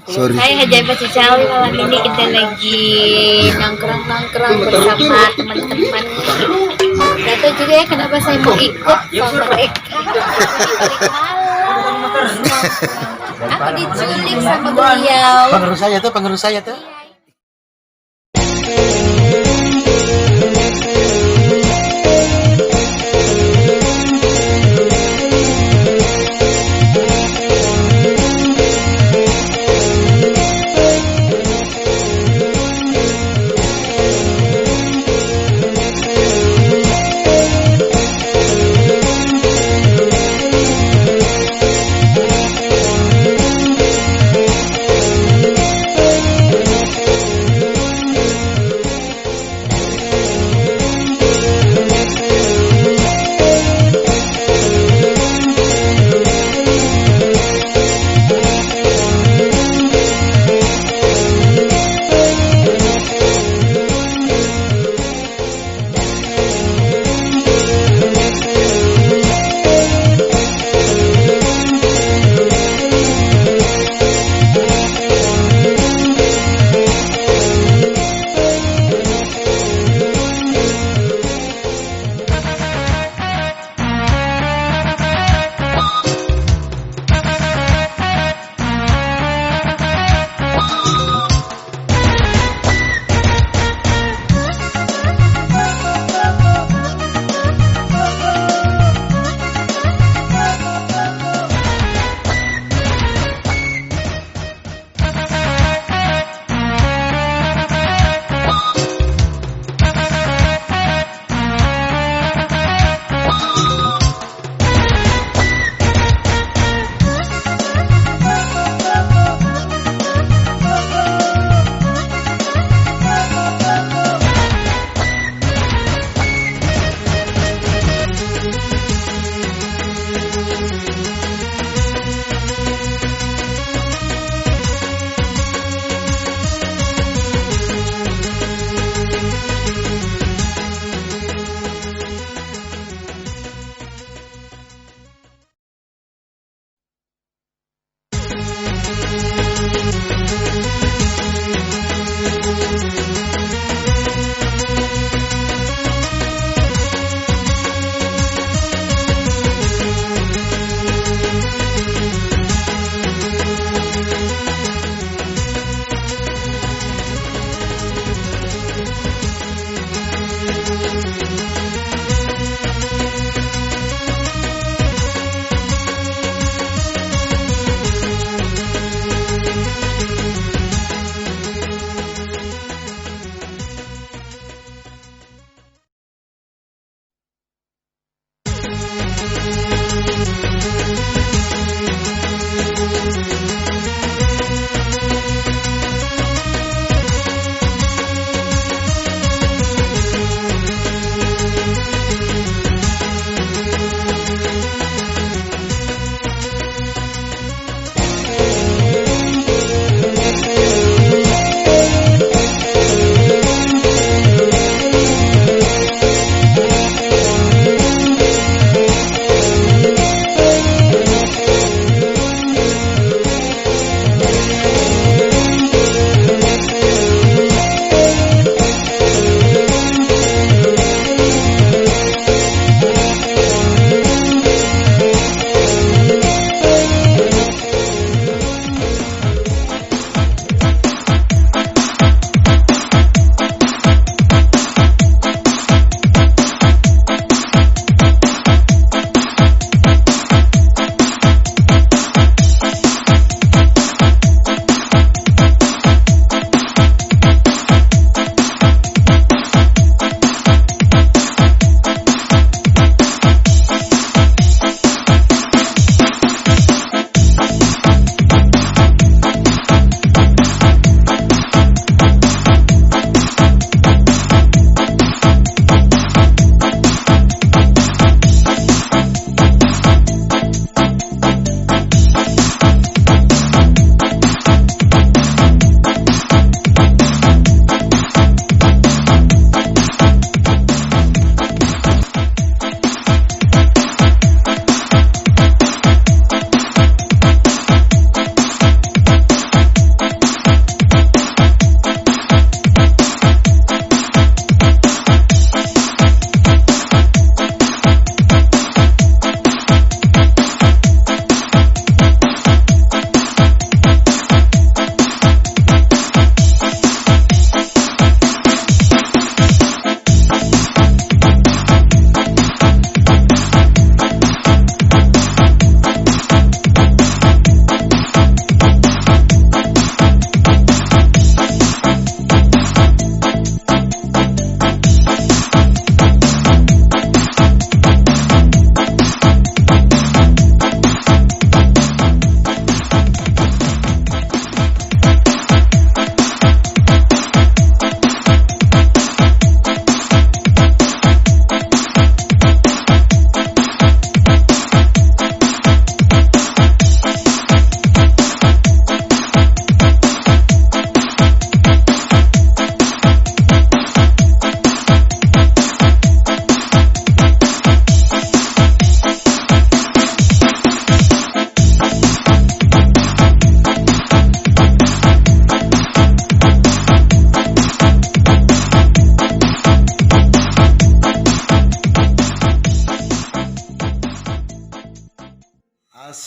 Sorry. Saya Hajai Cicawi, malam ini kita lagi nongkrong-nongkrong bersama teman-teman. Gak tahu juga ya kenapa saya mau ikut sama mereka. Aku diculik sama beliau. Pengurus saya tuh.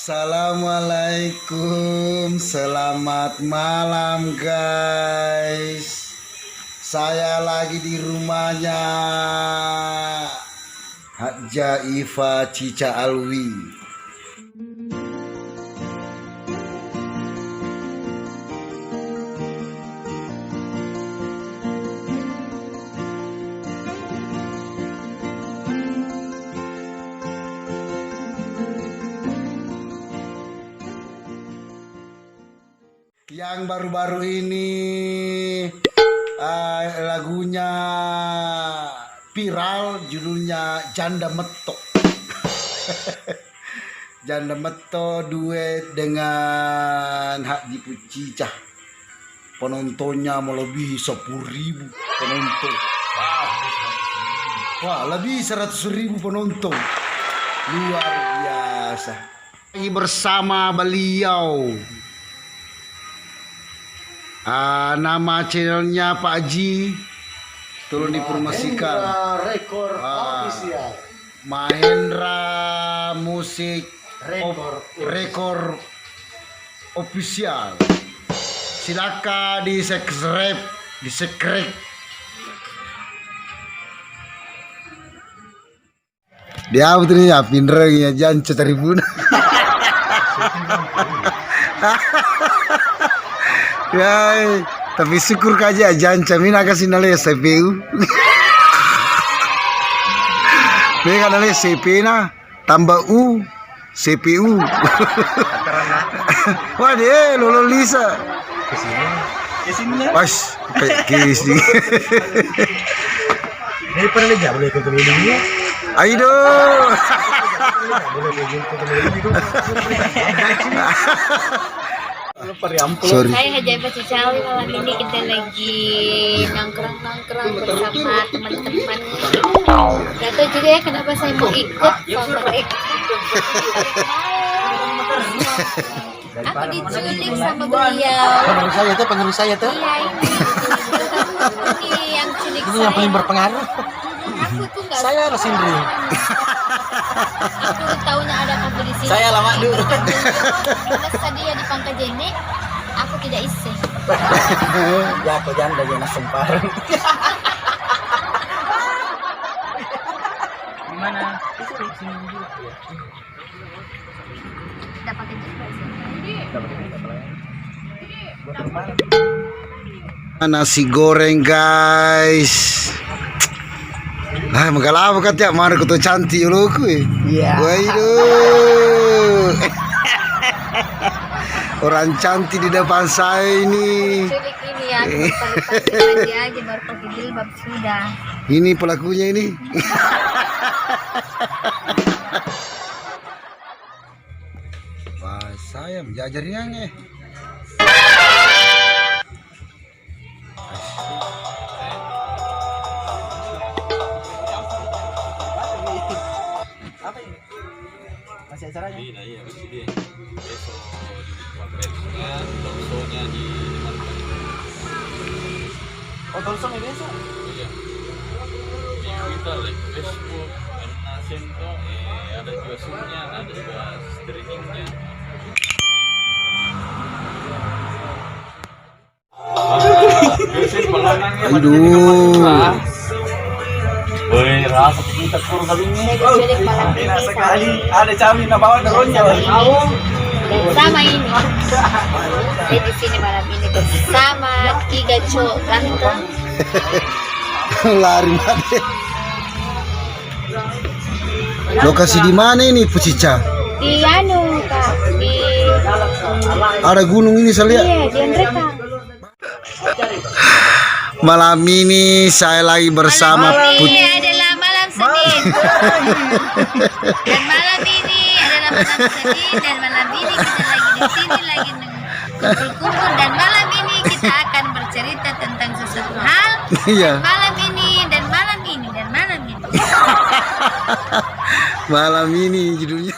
Assalamualaikum, selamat malam guys. Saya lagi di rumahnya Haja Iva Cica Alwi. Yang baru-baru ini lagunya viral, judulnya Janda Meto. Janda Meto duet dengan Haji Pucicah. Penontonnya melebihi 10.000 penonton. Wah, lebih 100.000 penonton. Luar biasa. Lagi bersama beliau. Nama channelnya Pak Haji, tolong dipromosikan. Rekor official. Mahendra Musik Rekor Official. Silakan di subscribe, Dia betul ya pinreng ya jangan cetaribun. Ya, tapi syukur kaja jangan camin agak sinale CPU. Mereka nale CPU na tambah U CPU. Wah dia lolo Lisa. Kesini. Pas kesini. Ini pernah lihat boleh ikut ini. Aido. Sorry. Saya Haja Iva Cica Alwi. Malam ini kita lagi nongkrong bersama teman-teman. Gak tahu juga ya kenapa saya mau ikut. Aku diculik sama beliau. Penerus saya tuh. Iya ini yang culik Ini saya. yang paling berpengaruh. Aku tuh nggak. Saya Rosindri. Aku tahunya ada kamu di sini. Saya lama dulu. Tadi ya di Pangkajene, aku tidak isi. Ya aku janda jangan sempar. Gimana? Dapat Nasi goreng guys. Nah, magalaw ka tiya, mara ko to cantik ulo ko eh. Iya. Waduh. Orang cantik di depan saya ini. culik ini ya, lagi aja baru pakai jilbab sudah. Ini pelakunya ini. Wah, saya menjajarnya nih. Apa ini? Masih acaranya? Iya, masih dia. Besok di talkshow-nya di Oh, talkshow besok. iya. Di Twitter, di Facebook, karena Sento, ada juga Zoom-nya, ada juga streaming-nya. Aduh. Woi, rasa kita kurang kali ini. Saya diculik malam ini Sekali ada cawi na bawa daunnya. dan sama ini. Saya di sini malam ini bersama 3 cowok ganteng. Lari mati. Lokasi di mana ini Pucica? Di anu kak, di Ada gunung ini saya lihat. iya di Andreka. Malam ini saya lagi bersama Ini adalah malam Senin. Dan malam ini adalah malam Senin dan malam ini kita lagi di sini lagi kumpul-kumpul dan malam ini kita akan bercerita tentang sesuatu hal. Iya. Malam ini dan malam ini dan malam ini. Malam ini judulnya.